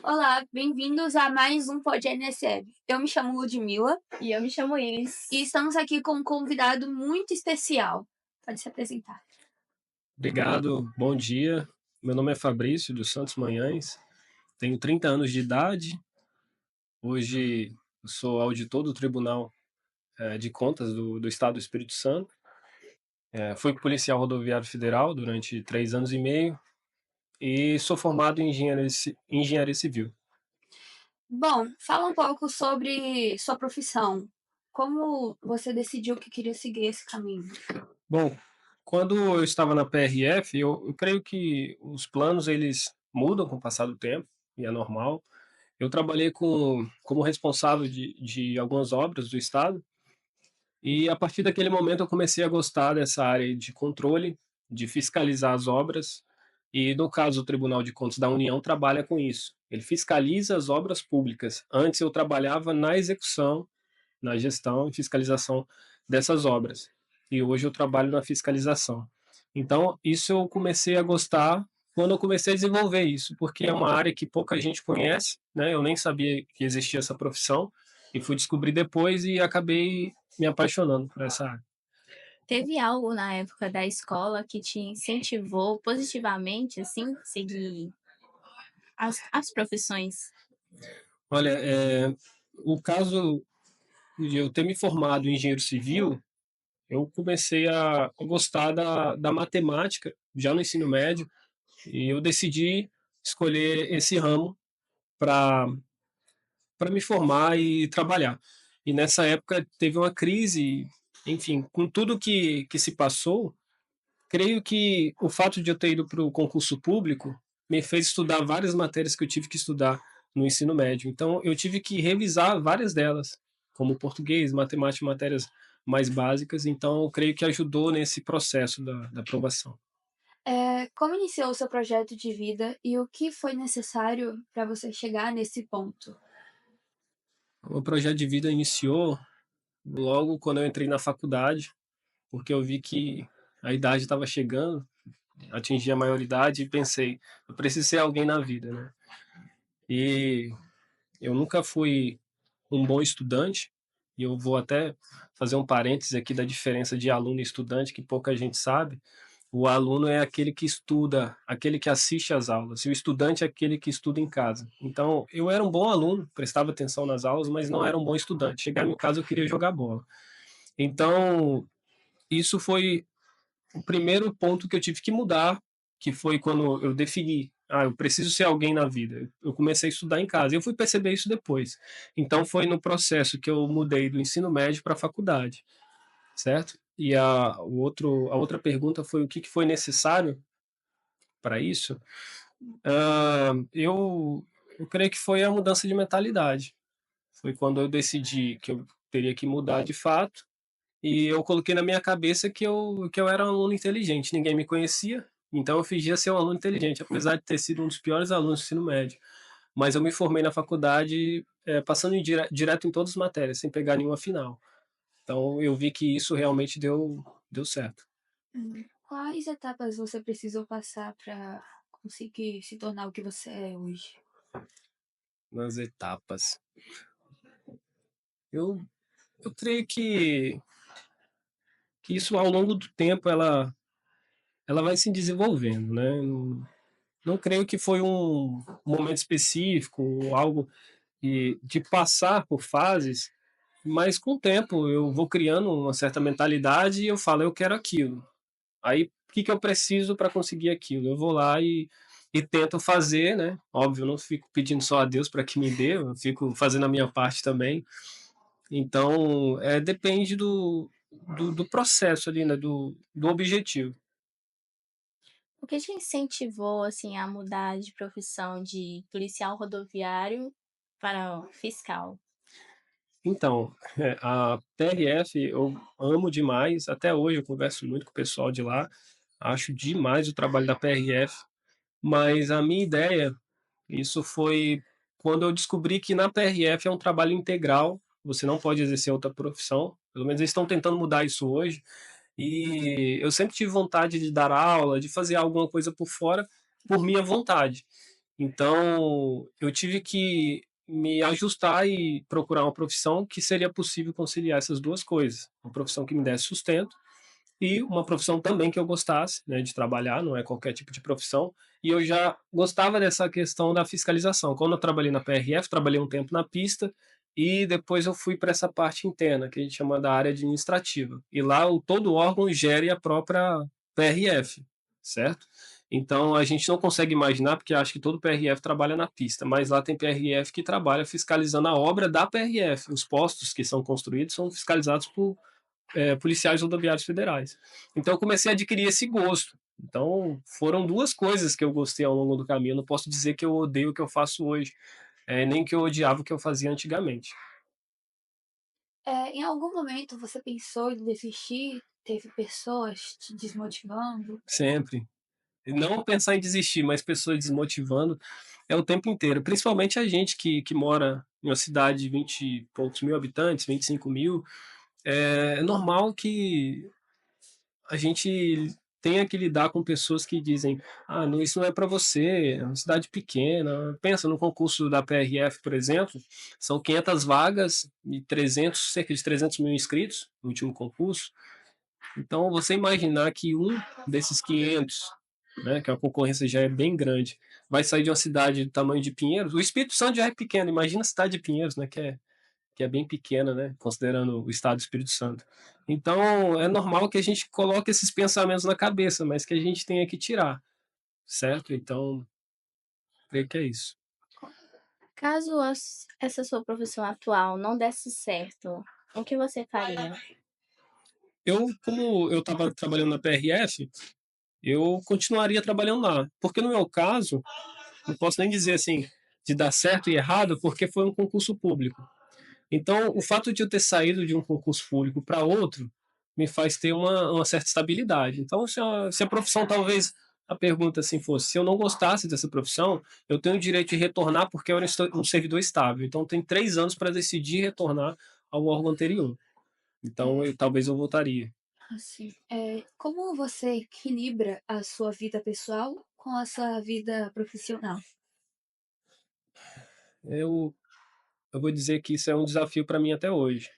Olá, bem-vindos a mais um Pod NSF. Eu me chamo Ludmila E eu me chamo Iris. e estamos aqui com um convidado muito especial. Pode se apresentar. Obrigado, bom dia. Meu nome é Fabrício dos Santos Manhães, tenho 30 anos de idade. Hoje eu sou auditor do Tribunal de Contas do Estado do Espírito Santo. Fui policial rodoviário federal durante 3 anos e meio e sou formado em engenharia civil. Bom, fala um pouco sobre sua profissão. Como você decidiu que queria seguir esse caminho? Bom, quando eu estava na PRF, eu creio que os planos eles mudam com o passar do tempo, e é normal. Eu trabalhei como responsável de algumas obras do Estado, e a partir daquele momento eu comecei a gostar dessa área de controle, de fiscalizar as obras, e no caso o Tribunal de Contas da União trabalha com isso. Ele fiscaliza as obras públicas. Antes eu trabalhava na execução, na gestão e fiscalização dessas obras. E hoje eu trabalho na fiscalização. Então, isso eu comecei a gostar quando eu comecei a desenvolver isso, porque é uma área que pouca gente conhece, né? Eu nem sabia que existia essa profissão e fui descobrir depois e acabei me apaixonando por essa área. Teve algo na época da escola que te incentivou positivamente, assim, seguir as profissões? Olha, o caso de eu ter me formado em engenheiro civil, eu comecei a gostar da matemática já no ensino médio e eu decidi escolher esse ramo para me formar e trabalhar. E nessa época teve uma crise, enfim, com tudo que se passou, creio que o fato de eu ter ido para o concurso público me fez estudar várias matérias que eu tive que estudar no ensino médio. Então eu tive que revisar várias delas, como português, matemática, matérias mais básicas. Então eu creio que ajudou nesse processo da aprovação. Como iniciou o seu projeto de vida e o que foi necessário para você chegar nesse ponto? O projeto de vida iniciou logo quando eu entrei na faculdade, porque eu vi que a idade estava chegando, atingi a maioridade e pensei, eu preciso ser alguém na vida, né? E eu nunca fui um bom estudante, e eu vou até fazer um parêntese aqui da diferença de aluno e estudante, que pouca gente sabe. O aluno é aquele que estuda, aquele que assiste às aulas, e o estudante é aquele que estuda em casa. Então, eu era um bom aluno, prestava atenção nas aulas, mas não era um bom estudante. Chegava em casa, eu queria jogar bola. Então, isso foi o primeiro ponto que eu tive que mudar, que foi quando eu defini, eu preciso ser alguém na vida. Eu comecei a estudar em casa. Eu fui perceber isso depois. Então foi no processo que eu mudei do ensino médio para a faculdade, certo? E a outra pergunta foi o que foi necessário para isso. Eu creio que foi a mudança de mentalidade. Foi quando eu decidi que eu teria que mudar de fato e eu coloquei na minha cabeça que eu era um aluno inteligente. Ninguém me conhecia, então eu fingia ser um aluno inteligente, apesar de ter sido um dos piores alunos do ensino médio. Mas eu me formei na faculdade passando direto em todas as matérias, sem pegar nenhuma final. Então eu vi que isso realmente deu certo. Quais etapas você precisou passar para conseguir se tornar o que você é hoje? Nas etapas. Eu, eu creio que isso ao longo do tempo ela vai se desenvolvendo, né? Não creio que foi um momento específico ou algo de passar por fases, mas com o tempo eu vou criando uma certa mentalidade e eu falo, eu quero aquilo. Aí, o que eu preciso para conseguir aquilo? Eu vou lá e tento fazer, né? Óbvio, eu não fico pedindo só a Deus para que me dê, eu fico fazendo a minha parte também. Então, depende do processo ali, né? Do objetivo. O que te incentivou, assim, a mudar de profissão de policial rodoviário para fiscal? Então, a PRF eu amo demais, até hoje eu converso muito com o pessoal de lá, acho demais o trabalho da PRF, mas a minha ideia, isso foi quando eu descobri que na PRF é um trabalho integral, você não pode exercer outra profissão, pelo menos eles estão tentando mudar isso hoje, e eu sempre tive vontade de dar aula, de fazer alguma coisa por fora, por minha vontade. Então, eu tive que me ajustar e procurar uma profissão que seria possível conciliar essas 2 coisas. Uma profissão que me desse sustento e uma profissão também que eu gostasse, né, de trabalhar, não é qualquer tipo de profissão. E eu já gostava dessa questão da fiscalização. Quando eu trabalhei na PRF, trabalhei um tempo na pista e depois eu fui para essa parte interna, que a gente chama da área administrativa. E lá todo órgão gere a própria PRF, certo? Então a gente não consegue imaginar, porque acho que todo PRF trabalha na pista, mas lá tem PRF que trabalha fiscalizando a obra da PRF. Os postos que são construídos são fiscalizados por policiais rodoviários federais. Então eu comecei a adquirir esse gosto. Então foram 2 coisas que eu gostei ao longo do caminho. Eu não posso dizer que eu odeio o que eu faço hoje, nem que eu odiava o que eu fazia antigamente. Em algum momento você pensou em desistir? Teve pessoas te desmotivando? Sempre. E não pensar em desistir, mas pessoas desmotivando é o tempo inteiro. Principalmente a gente que mora em uma cidade de 20 e poucos mil habitantes, 25 mil, é normal que a gente tenha que lidar com pessoas que dizem: ah, não, isso não é para você, é uma cidade pequena. Pensa no concurso da PRF, por exemplo, são 500 vagas e 300, cerca de 300 mil inscritos no último concurso. Então, você imaginar que um desses 500, né, que a concorrência já é bem grande, vai sair de uma cidade do tamanho de Pinheiros. O Espírito Santo já é pequeno, imagina a cidade de Pinheiros, né, que é bem pequena, né, considerando o estado do Espírito Santo. Então, é normal que a gente coloque esses pensamentos na cabeça, mas que a gente tenha que tirar, certo? Então, creio que é isso. Caso essa sua profissão atual não desse certo, o que você faria? Como eu estava trabalhando na PRF, eu continuaria trabalhando lá, porque no meu caso, não posso nem dizer assim de dar certo e errado, porque foi um concurso público. Então, o fato de eu ter saído de um concurso público para outro me faz ter uma certa estabilidade. Então, se a profissão, talvez a pergunta assim fosse: se eu não gostasse dessa profissão, eu tenho o direito de retornar porque eu era um servidor estável. Então, tem 3 anos para decidir retornar ao órgão anterior. Então, talvez eu voltaria. Assim, como você equilibra a sua vida pessoal com a sua vida profissional? Eu, eu vou dizer que isso é um desafio para mim até hoje,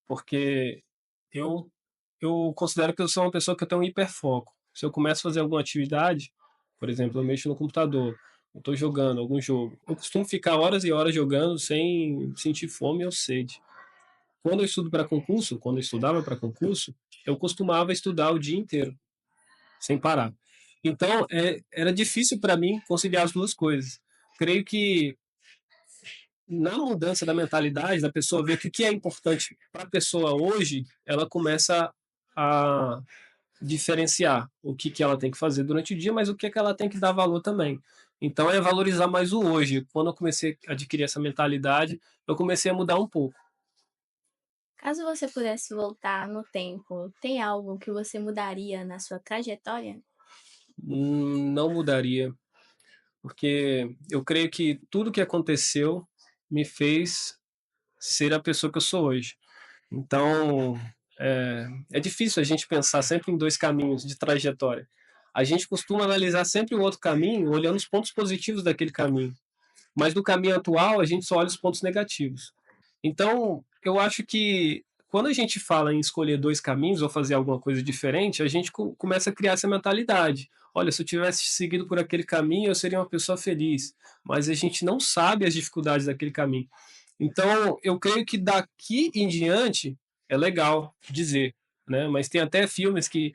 porque eu, eu considero que eu sou uma pessoa que eu tenho um hiperfoco. Se eu começo a fazer alguma atividade, por exemplo, eu mexo no computador, eu estou jogando algum jogo, eu costumo ficar horas e horas jogando sem sentir fome ou sede. Quando eu estudo para concurso, quando eu estudava para concurso, eu costumava estudar o dia inteiro, sem parar. Então, era difícil para mim conciliar as 2 coisas. Creio que na mudança da mentalidade da pessoa, ver que o que é importante para a pessoa hoje, ela começa a diferenciar o que ela tem que fazer durante o dia, mas o que ela tem que dar valor também. Então é valorizar mais o hoje. Quando eu comecei a adquirir essa mentalidade, eu comecei a mudar um pouco. Caso você pudesse voltar no tempo, tem algo que você mudaria na sua trajetória? Não mudaria, porque eu creio que tudo que aconteceu me fez ser a pessoa que eu sou hoje. Então, é difícil a gente pensar sempre em 2 caminhos de trajetória. A gente costuma analisar sempre o outro caminho olhando os pontos positivos daquele caminho, mas no caminho atual a gente só olha os pontos negativos. Então, eu acho que quando a gente fala em escolher 2 caminhos ou fazer alguma coisa diferente, a gente começa a criar essa mentalidade. Olha, se eu tivesse seguido por aquele caminho, eu seria uma pessoa feliz. Mas a gente não sabe as dificuldades daquele caminho. Então, eu creio que daqui em diante é legal dizer, né? Mas tem até filmes que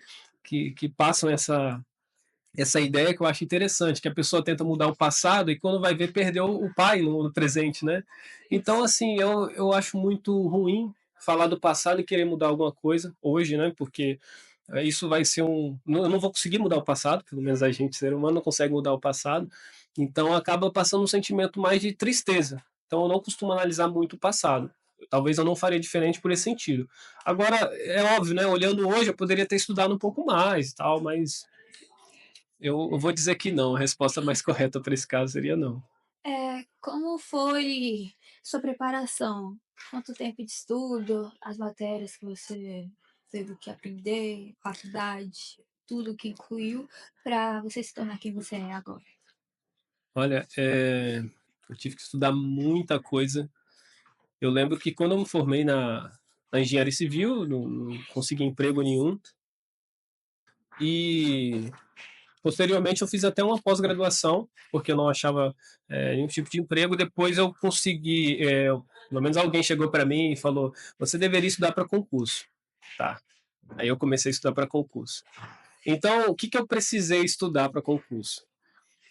passam essa ideia que eu acho interessante, que a pessoa tenta mudar o passado e quando vai ver, perdeu o pai no presente, né? Então, assim, eu acho muito ruim falar do passado e querer mudar alguma coisa hoje, né? Porque isso vai ser eu não vou conseguir mudar o passado, pelo menos a gente, ser humano, não consegue mudar o passado, então acaba passando um sentimento mais de tristeza. Então eu não costumo analisar muito o passado. Talvez eu não faria diferente por esse sentido. Agora, é óbvio, né? Olhando hoje, eu poderia ter estudado um pouco mais, tal, mas eu vou dizer que não. A resposta mais correta para esse caso seria não. Como foi sua preparação? Quanto tempo de estudo, as matérias que você teve que aprender, faculdade, tudo que incluiu para você se tornar quem você é agora? Olha, eu tive que estudar muita coisa. Eu lembro que quando eu me formei na engenharia civil, não consegui emprego nenhum, e posteriormente eu fiz até uma pós-graduação, porque eu não achava, nenhum tipo de emprego. Depois eu consegui, pelo menos alguém chegou para mim e falou: "Você deveria estudar para concurso". Tá, aí eu comecei a estudar para concurso. Então, o que que eu precisei estudar para concurso?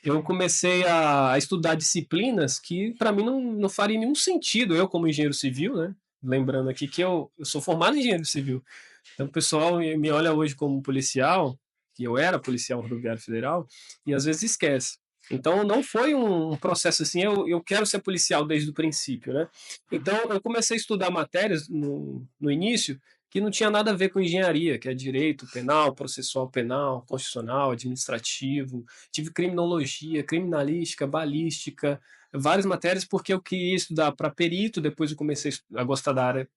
Eu comecei a estudar disciplinas que para mim não faria nenhum sentido, eu como engenheiro civil, né, lembrando aqui que eu sou formado em engenheiro civil. Então o pessoal me olha hoje como policial, que eu era policial rodoviário federal, e às vezes esquece. Então não foi um processo assim, eu quero ser policial desde o princípio, né? Então eu comecei a estudar matérias no início que não tinha nada a ver com engenharia, que é direito penal, processual penal, constitucional, administrativo. Tive criminologia, criminalística, balística, várias matérias porque eu queria estudar para perito, depois eu comecei a gostar da área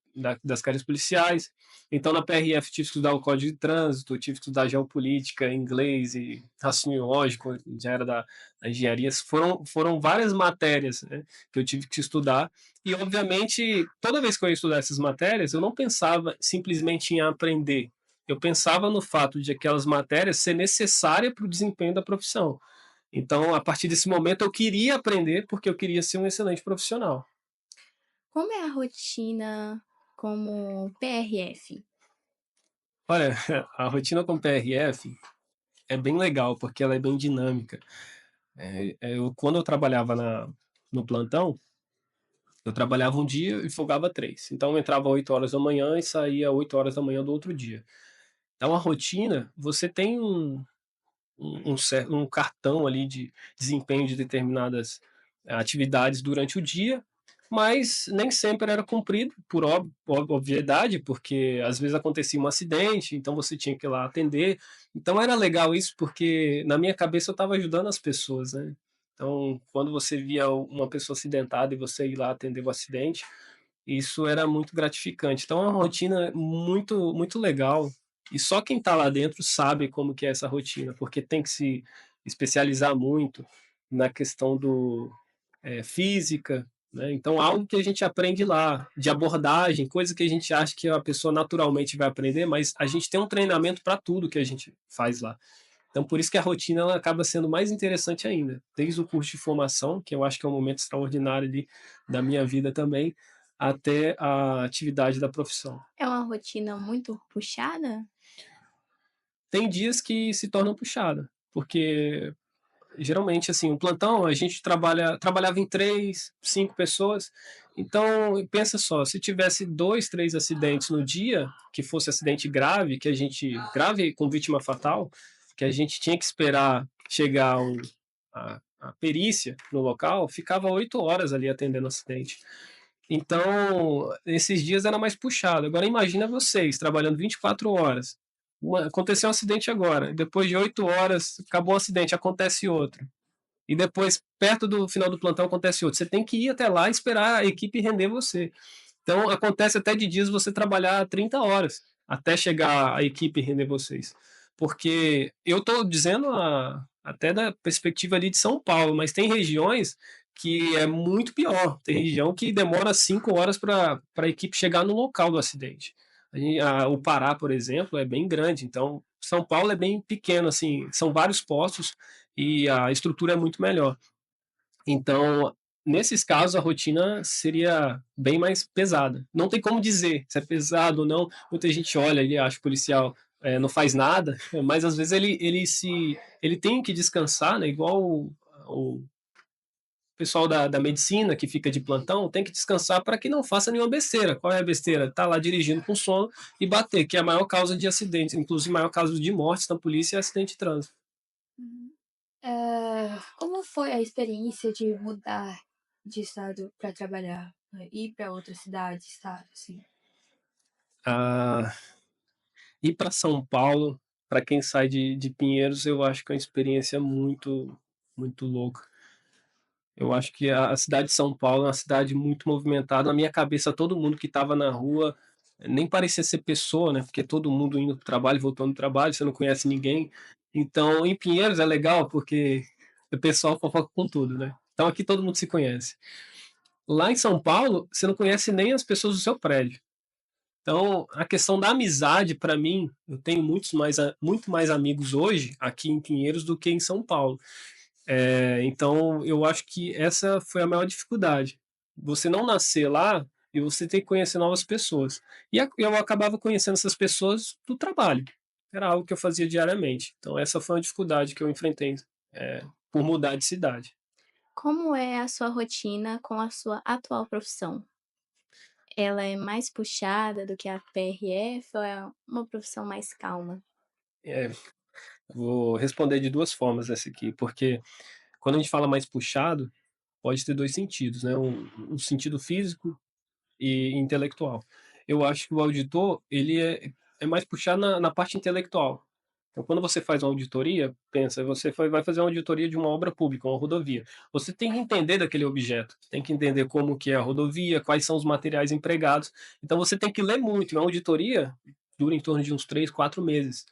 das carreiras policiais. Então, na PRF, tive que estudar o Código de Trânsito, tive que estudar geopolítica, inglês e raciocínio lógico, já era da engenharia. Foram várias matérias, né, que eu tive que estudar. E, obviamente, toda vez que eu ia estudar essas matérias, eu não pensava simplesmente em aprender. Eu pensava no fato de aquelas matérias ser necessárias para o desempenho da profissão. Então, a partir desse momento, eu queria aprender porque eu queria ser um excelente profissional. Como é a rotina como PRF? Olha, a rotina com PRF é bem legal, porque ela é bem dinâmica. Quando eu trabalhava no plantão, eu trabalhava um dia e folgava três. Então, eu entrava às 8 horas da manhã e saía às 8 horas da manhã do outro dia. Então, a rotina, você tem um cartão ali de desempenho de determinadas atividades durante o dia, mas nem sempre era cumprido, por obviedade, porque às vezes acontecia um acidente, então você tinha que ir lá atender. Então era legal isso, porque na minha cabeça eu estava ajudando as pessoas, né? Então, quando você via uma pessoa acidentada e você ir lá atender o acidente, isso era muito gratificante. Então é uma rotina muito muito legal, e só quem está lá dentro sabe como que é essa rotina, porque tem que se especializar muito na questão física, né, então algo que a gente aprende lá, de abordagem, coisa que a gente acha que a pessoa naturalmente vai aprender, mas a gente tem um treinamento para tudo que a gente faz lá. Então por isso que a rotina ela acaba sendo mais interessante ainda, desde o curso de formação, que eu acho que é um momento extraordinário ali da minha vida também, até a atividade da profissão. É uma rotina muito puxada? Tem dias que se tornam puxada, porque geralmente assim, o plantão a gente trabalhava em 3, 5 pessoas, então pensa só, se tivesse 2, 3 acidentes no dia, que fosse acidente grave, grave com vítima fatal, que a gente tinha que esperar chegar a perícia no local, ficava 8 horas ali atendendo o acidente. Então, esses dias era mais puxado. Agora imagina vocês trabalhando 24 horas. Aconteceu um acidente agora, depois de 8 horas acabou o acidente, acontece outro. E depois, perto do final do plantão, acontece outro. Você tem que ir até lá e esperar a equipe render você. Então, acontece até de dias você trabalhar 30 horas até chegar a equipe render vocês. Porque eu estou dizendo até da perspectiva ali de São Paulo, mas tem regiões que é muito pior. Tem região que demora 5 horas para a equipe chegar no local do acidente. O Pará, por exemplo, é bem grande, então São Paulo é bem pequeno, assim, são vários postos e a estrutura é muito melhor. Então, nesses casos, a rotina seria bem mais pesada. Não tem como dizer se é pesado ou não. Muita gente olha e acha que o policial não faz nada, mas às vezes ele tem que descansar, né? Igual o pessoal da medicina que fica de plantão tem que descansar para que não faça nenhuma besteira. Qual é a besteira? Tá lá dirigindo com sono e bater, que é a maior causa de acidentes, inclusive a maior causa de mortes na polícia é acidente de trânsito. Uhum. Como foi a experiência de mudar de estado para trabalhar, né, ir para outra cidade, estado, assim? Ah, ir para São Paulo, para quem sai de Pinheiros, eu acho que é uma experiência muito, muito louca. Eu acho que a cidade de São Paulo é uma cidade muito movimentada. Na minha cabeça, todo mundo que estava na rua nem parecia ser pessoa, né? Porque todo mundo indo para o trabalho, voltando do trabalho, você não conhece ninguém. Então, em Pinheiros é legal porque o pessoal fofoca com tudo, né? Então aqui todo mundo se conhece. Lá em São Paulo, você não conhece nem as pessoas do seu prédio. Então, a questão da amizade, para mim, eu tenho muito mais amigos hoje aqui em Pinheiros do que em São Paulo. Então, eu acho que essa foi a maior dificuldade. Você não nascer lá e você ter que conhecer novas pessoas. E eu acabava conhecendo essas pessoas do trabalho. Era algo que eu fazia diariamente. Então, essa foi uma dificuldade que eu enfrentei por mudar de cidade. Como é a sua rotina com a sua atual profissão? Ela é mais puxada do que a PRF ou é uma profissão mais calma? É, vou responder de duas formas essa aqui, porque quando a gente fala mais puxado, pode ter dois sentidos, né? Um sentido físico e intelectual. Eu acho que o auditor, ele é mais puxado na parte intelectual. Então, quando você faz uma auditoria, pensa, vai fazer uma auditoria de uma obra pública, uma rodovia. Você tem que entender daquele objeto, tem que entender como que é a rodovia, quais são os materiais empregados. Então, você tem que ler muito. Uma auditoria dura em torno de uns 3, 4 meses.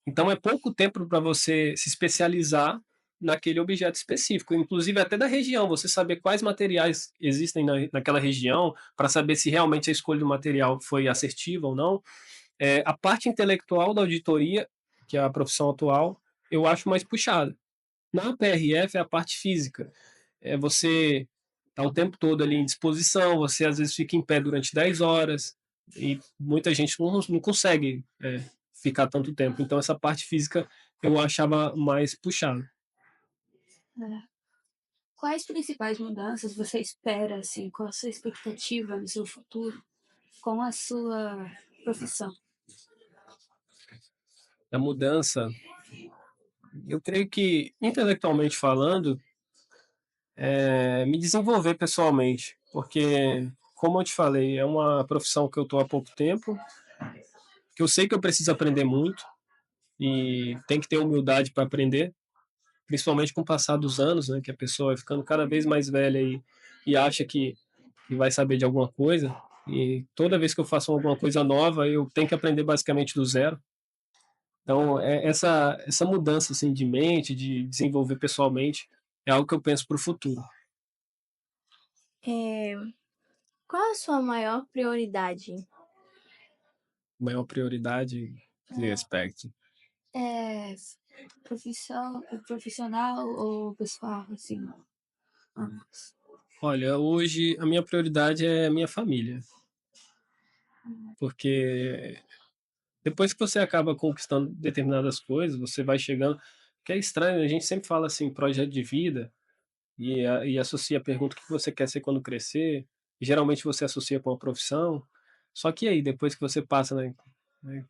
Então, é pouco tempo para você se especializar naquele objeto específico, inclusive até da região, você saber quais materiais existem naquela região, para saber se realmente a escolha do material foi assertiva ou não. A parte intelectual da auditoria, que é a profissão atual, eu acho mais puxada. Na PRF é a parte física. Você está o tempo todo ali em disposição, você às vezes fica em pé durante 10 horas, e muita gente não consegue ficar tanto tempo. Então essa parte física eu achava mais puxada. É. Quais principais mudanças você espera, assim, qual a sua expectativa no seu futuro com a sua profissão? A mudança, eu creio que, intelectualmente falando, me desenvolver pessoalmente, porque, como eu te falei, é uma profissão que eu estou há pouco tempo, que eu sei que eu preciso aprender muito e tem que ter humildade para aprender, principalmente com o passar dos anos, né, que a pessoa vai ficando cada vez mais velha e acha que vai saber de alguma coisa. E toda vez que eu faço alguma coisa nova, eu tenho que aprender basicamente do zero. Então, essa mudança assim, de mente, de desenvolver pessoalmente, é algo que eu penso para o futuro. Eh, Qual a sua maior prioridade? Maior prioridade nesse aspecto. É, profissional ou pessoal, assim, ambos. Olha, hoje a minha prioridade é a minha família, porque depois que você acaba conquistando determinadas coisas, você vai chegando, que é estranho, a gente sempre fala assim, projeto de vida, e associa a pergunta: o que você quer ser quando crescer? E geralmente você associa com uma profissão. Só que aí, depois que você passa, né,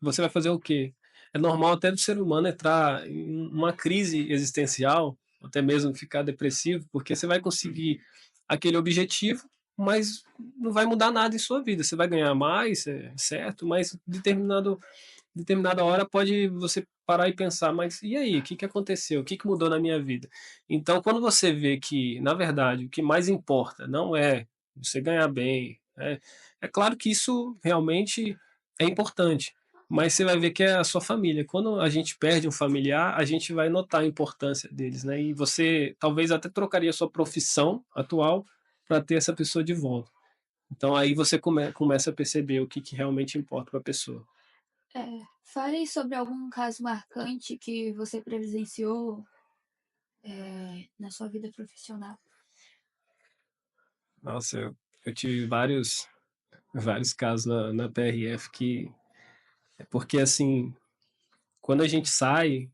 você vai fazer o quê? É normal até do ser humano entrar em uma crise existencial, até mesmo ficar depressivo, porque você vai conseguir aquele objetivo, mas não vai mudar nada em sua vida. Você vai ganhar mais, certo, mas determinada hora pode você parar e pensar, mas e aí, o que aconteceu? O que mudou na minha vida? Então, quando você vê que, na verdade, o que mais importa não é você ganhar bem, é claro que isso realmente é importante, mas você vai ver que é a sua família. Quando a gente perde um familiar, a gente vai notar a importância deles, né? E você talvez até trocaria a sua profissão atual para ter essa pessoa de volta. Então aí você começa a perceber o que realmente importa para a pessoa. Fale sobre algum caso marcante que você presenciou na sua vida profissional. Nossa, eu tive vários casos na PRF que porque assim, quando a gente sai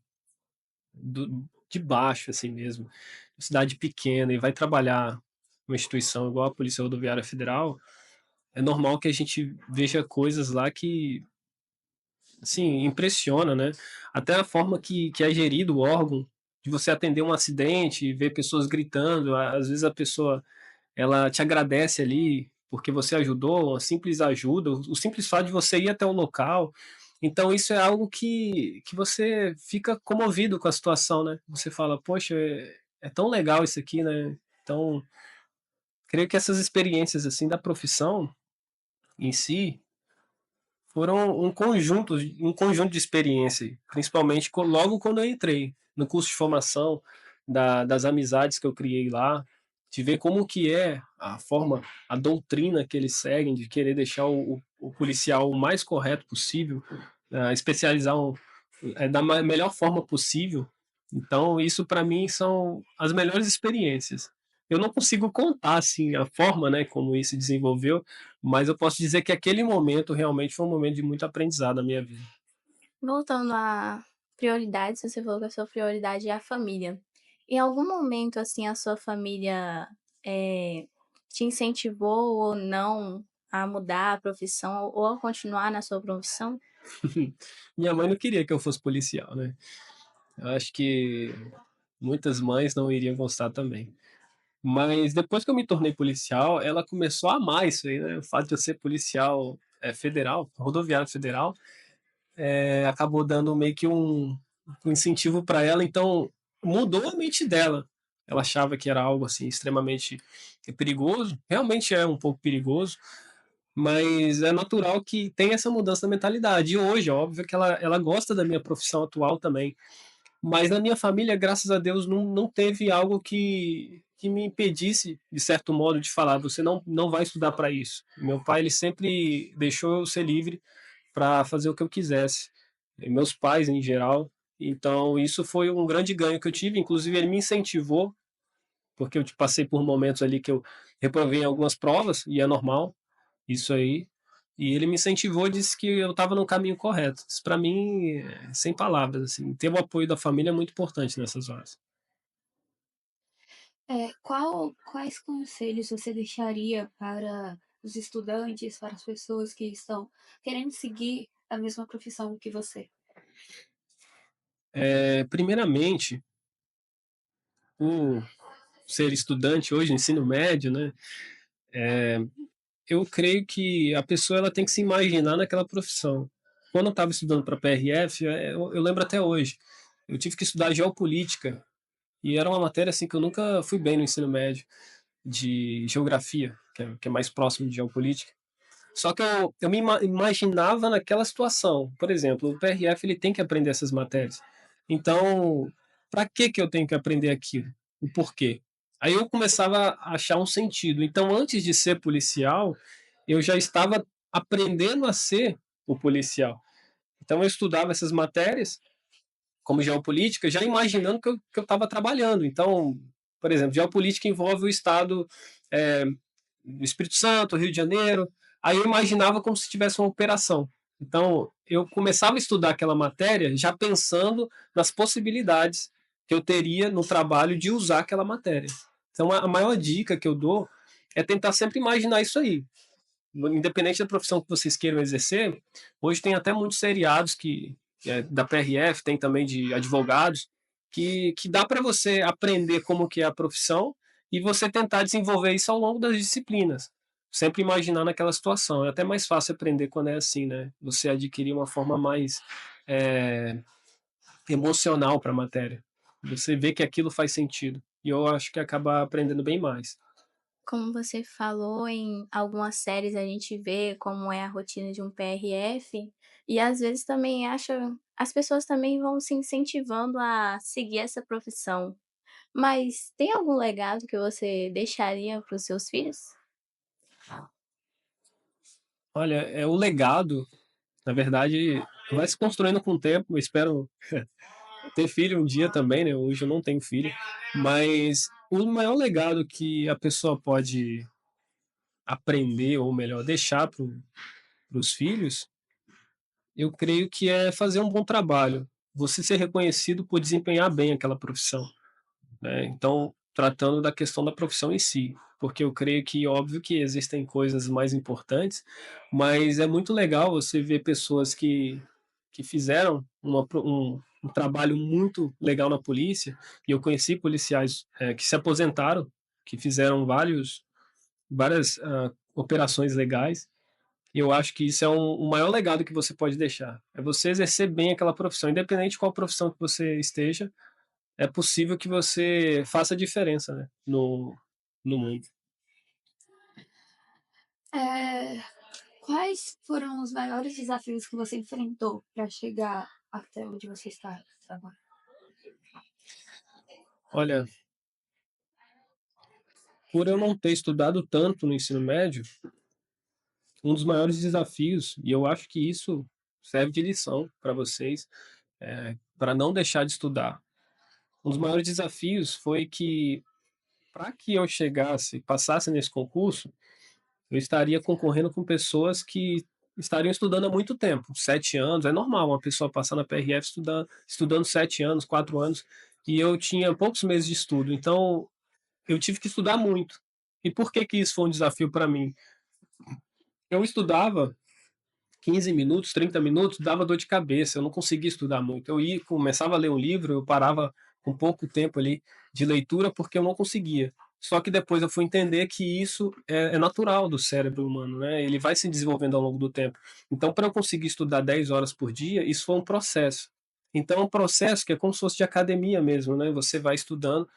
de baixo assim mesmo, cidade pequena e vai trabalhar uma instituição igual a Polícia Rodoviária Federal, é normal que a gente veja coisas lá que assim, impressiona, né? Até a forma que é gerido o órgão, de você atender um acidente e ver pessoas gritando, às vezes a pessoa ela te agradece ali porque você ajudou, uma simples ajuda, o simples fato de você ir até o local. Então isso é algo que você fica comovido com a situação, né? Você fala, poxa, é tão legal isso aqui, né? Então, creio que essas experiências assim da profissão em si foram um conjunto de experiência, principalmente logo quando eu entrei no curso de formação. das amizades que eu criei lá, de ver como que é a forma, a doutrina que eles seguem, de querer deixar o policial o mais correto possível, especializar da melhor forma possível. Então, isso para mim são as melhores experiências. Eu não consigo contar assim a forma, né, como isso se desenvolveu, mas eu posso dizer que aquele momento realmente foi um momento de muito aprendizado na minha vida. Voltando a prioridades, você falou que a sua prioridade é a família. Em algum momento, assim, a sua família, te incentivou ou não a mudar a profissão ou a continuar na sua profissão? Minha mãe não queria que eu fosse policial, né? Eu acho que muitas mães não iriam gostar também. Mas depois que eu me tornei policial, ela começou a amar isso aí, né? O fato de eu ser policial federal, rodoviário federal, acabou dando meio que um incentivo para ela, então mudou a mente dela. Ela achava que era algo assim extremamente perigoso, realmente é um pouco perigoso, mas é natural que tenha essa mudança da mentalidade. E hoje, é óbvio que ela gosta da minha profissão atual também. Mas na minha família, graças a Deus, não teve algo que me impedisse, de certo modo, de falar: você não vai estudar para isso. Meu pai, ele sempre deixou eu ser livre para fazer o que eu quisesse. E meus pais, em geral. Então, isso foi um grande ganho que eu tive. Inclusive, ele me incentivou, porque eu passei por momentos ali que eu reprovei em algumas provas, e é normal isso aí. E ele me incentivou e disse que eu estava no caminho correto. Isso para mim, sem palavras, assim, ter o apoio da família é muito importante nessas horas. Quais conselhos você deixaria para os estudantes, para as pessoas que estão querendo seguir a mesma profissão que você? Primeiramente, por ser estudante hoje, ensino médio, né, eu creio que a pessoa ela tem que se imaginar naquela profissão. Quando eu estava estudando para a PRF, eu lembro até hoje, eu tive que estudar geopolítica, e era uma matéria assim que eu nunca fui bem no ensino médio, de geografia, que é mais próximo de geopolítica. Só que eu me imaginava naquela situação. Por exemplo, o PRF ele tem que aprender essas matérias. Então, para que eu tenho que aprender aquilo? O porquê? Aí eu começava a achar um sentido. Então, antes de ser policial, eu já estava aprendendo a ser o policial. Então, eu estudava essas matérias, como geopolítica, já imaginando que eu estava trabalhando. Então, por exemplo, geopolítica envolve o Estado é, do Espírito Santo, Rio de Janeiro. Aí eu imaginava como se tivesse uma operação. Então, eu começava a estudar aquela matéria já pensando nas possibilidades que eu teria no trabalho de usar aquela matéria. Então, a maior dica que eu dou é tentar sempre imaginar isso aí. Independente da profissão que vocês queiram exercer, hoje tem até muitos seriados da PRF, tem também de advogados, que dá para você aprender como que é a profissão e você tentar desenvolver isso ao longo das disciplinas. Sempre imaginar naquela situação. É até mais fácil aprender quando é assim, né? Você adquirir uma forma mais é, emocional para a matéria. Você vê que aquilo faz sentido. E eu acho que acaba aprendendo bem mais. Como você falou, em algumas séries a gente vê como é a rotina de um PRF, e às vezes também acha as pessoas também vão se incentivando a seguir essa profissão. Mas tem algum legado que você deixaria para os seus filhos? Olha, o legado, na verdade, vai se construindo com o tempo. Eu espero ter filho um dia também, né? Hoje eu não tenho filho, mas o maior legado que a pessoa pode aprender, ou melhor, deixar para os filhos, eu creio que é fazer um bom trabalho. Você ser reconhecido por desempenhar bem aquela profissão, né? Então, tratando da questão da profissão em si, porque eu creio que, óbvio que existem coisas mais importantes, mas é muito legal você ver pessoas que fizeram um trabalho muito legal na polícia, e eu conheci policiais que se aposentaram, que fizeram várias operações legais, e eu acho que isso é o maior legado que você pode deixar. É você exercer bem aquela profissão, independente de qual profissão que você esteja, é possível que você faça diferença, né, no mundo. Eh, Quais foram os maiores desafios que você enfrentou para chegar até onde você está agora? Olha, por eu não ter estudado tanto no ensino médio, um dos maiores desafios, e eu acho que isso serve de lição para vocês, para não deixar de estudar. Um dos maiores desafios foi que, para que eu chegasse, passasse nesse concurso, eu estaria concorrendo com pessoas que estariam estudando há muito tempo, 7 anos. É normal uma pessoa passar na PRF estudando 7 anos, 4 anos, e eu tinha poucos meses de estudo, então eu tive que estudar muito. E por que que isso foi um desafio para mim? Eu estudava 15 minutos, 30 minutos, dava dor de cabeça, eu não conseguia estudar muito. Eu ia, começava a ler um livro, eu parava com pouco tempo ali de leitura porque eu não conseguia. Só que depois eu fui entender que isso é natural do cérebro humano, né? Ele vai se desenvolvendo ao longo do tempo. Então, para eu conseguir estudar 10 horas por dia, isso foi um processo. Então, é um processo que é como se fosse de academia mesmo, né? Você vai estudando.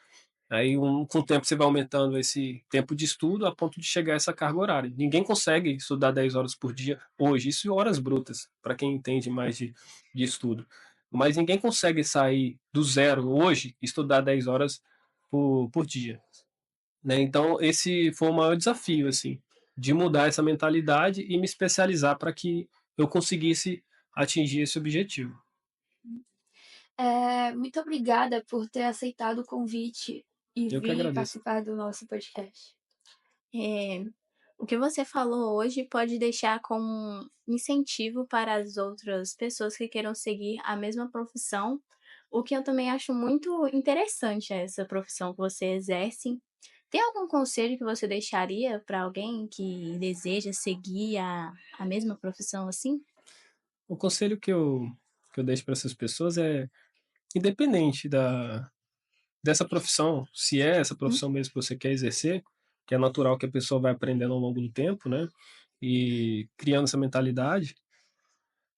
Aí, com o tempo, você vai aumentando esse tempo de estudo a ponto de chegar a essa carga horária. Ninguém consegue estudar 10 horas por dia hoje, isso em horas brutas, para quem entende mais de estudo. Mas ninguém consegue sair do zero hoje e estudar 10 horas por dia. Né? Então, esse foi o maior desafio, assim, de mudar essa mentalidade e me especializar para que eu conseguisse atingir esse objetivo. Muito obrigada por ter aceitado o convite e Eu que vir agradeço. participar do nosso podcast. Eh, o que você falou hoje pode deixar como um incentivo para as outras pessoas que queiram seguir a mesma profissão, o que eu também acho muito interessante essa profissão que você exerce. Tem algum conselho que você deixaria para alguém que deseja seguir a mesma profissão assim? O conselho que eu deixo para essas pessoas é, independente dessa profissão, se é essa Hum, profissão mesmo que você quer exercer, que é natural que a pessoa vai aprendendo ao longo do tempo, né? E criando essa mentalidade,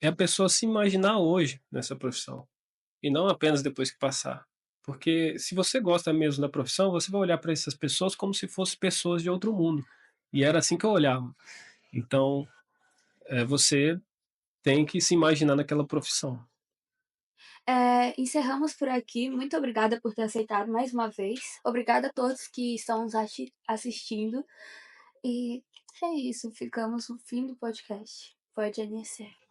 é a pessoa se imaginar hoje nessa profissão e não apenas depois que passar. Porque se você gosta mesmo da profissão, você vai olhar para essas pessoas como se fossem pessoas de outro mundo. E era assim que eu olhava. Então, você tem que se imaginar naquela profissão. Encerramos por aqui. Muito obrigada por ter aceitado mais uma vez. Obrigada a todos que estão nos assistindo. E é isso, ficamos no fim do podcast. Pode iniciar.